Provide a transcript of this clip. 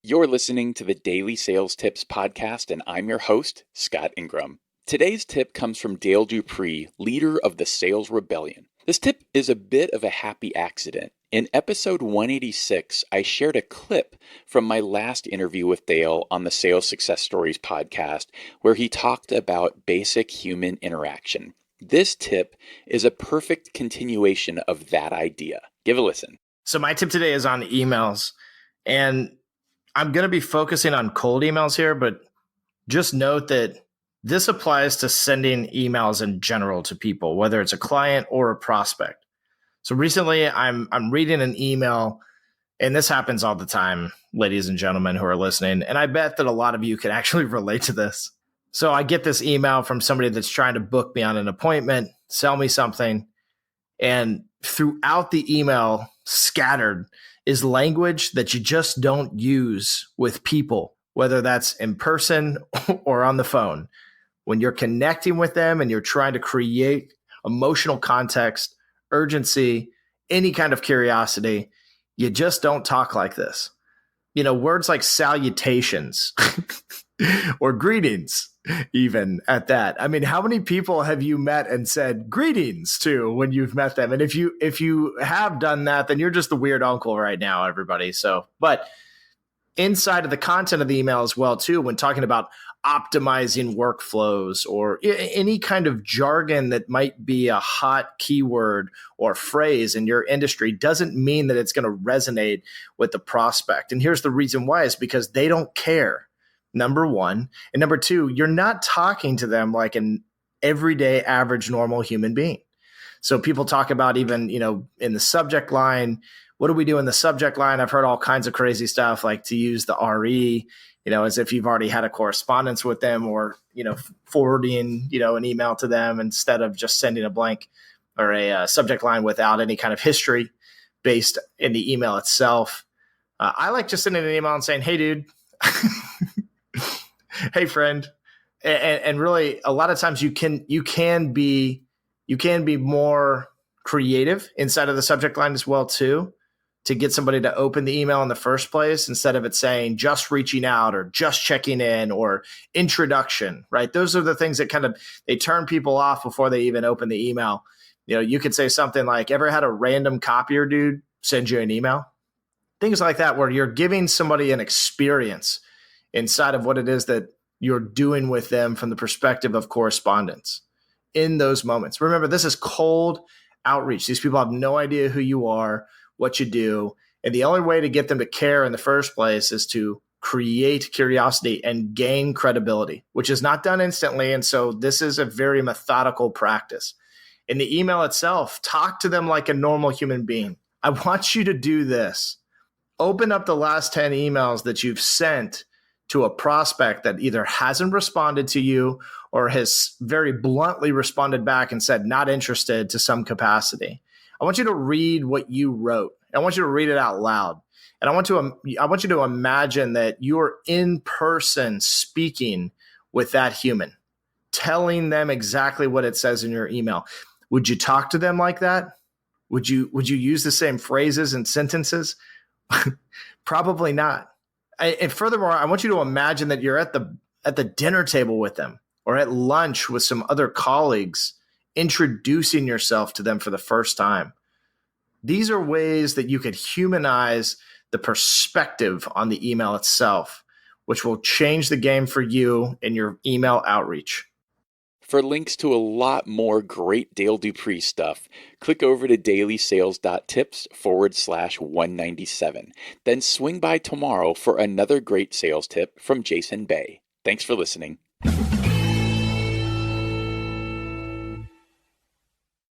You're listening to the Daily Sales Tips Podcast, and I'm your host, Scott Ingram. Today's tip comes from Dale Dupree, leader of the Sales Rebellion. This tip is a bit of a happy accident. In episode 186, I shared a clip from my last interview with Dale on the Sales Success Stories podcast, where he talked about basic human interaction. This tip is a perfect continuation of that idea. Give a listen. So my tip today is on emails, and I'm going to be focusing on cold emails here, but just note that this applies to sending emails in general to people, whether it's a client or a prospect. So recently I'm reading an email, and this happens all the time, ladies and gentlemen who are listening, and I bet that a lot of you can actually relate to this. So I get this email from somebody that's trying to book me on an appointment, sell me something, and throughout the email, scattered is language that you just don't use with people, whether that's in person or on the phone. When you're connecting with them and you're trying to create emotional context, urgency, any kind of curiosity, you just don't talk like this. You know, words like salutations or greetings, even at that. I mean, how many people have you met and said greetings to when you've met them? And if you have done that, then you're just the weird uncle right now, everybody. So, but inside of the content of the email as well, too, when talking about optimizing workflows or any kind of jargon that might be a hot keyword or phrase in your industry, doesn't mean that it's going to resonate with the prospect. And here's the reason why, is because they don't care. Number one. And number two, you're not talking to them like an everyday, average, normal human being. So people talk about even, in the subject line, what do we do in the subject line? I've heard all kinds of crazy stuff, like to use the RE, as if you've already had a correspondence with them, or, forwarding, an email to them instead of just sending a blank or a subject line without any kind of history based in the email itself. I like just sending an email and saying, hey, dude. Hey, friend. And really, a lot of times you can be more creative inside of the subject line as well, too, to get somebody to open the email in the first place, instead of it saying just reaching out or just checking in or introduction, right? Those are the things that they turn people off before they even open the email. You could say something like, ever had a random copier dude send you an email? Things like that, where you're giving somebody an experience inside of what it is that you're doing with them from the perspective of correspondence in those moments. Remember, this is cold outreach. These people have no idea who you are, what you do. And the only way to get them to care in the first place is to create curiosity and gain credibility, which is not done instantly. And so this is a very methodical practice. In the email itself, talk to them like a normal human being. I want you to do this. Open up the last 10 emails that you've sent to a prospect that either hasn't responded to you or has very bluntly responded back and said not interested to some capacity. I want you to read what you wrote. I want you to read it out loud. And I want you to imagine that you're in person speaking with that human, telling them exactly what it says in your email. Would you talk to them like that? Would you use the same phrases and sentences? Probably not. And furthermore, I want you to imagine that you're at the dinner table with them, or at lunch with some other colleagues, introducing yourself to them for the first time. These are ways that you could humanize the perspective on the email itself, which will change the game for you in your email outreach. For links to a lot more great Dale Dupree stuff, click over to dailysales.tips/197. Then swing by tomorrow for another great sales tip from Jason Bay. Thanks for listening.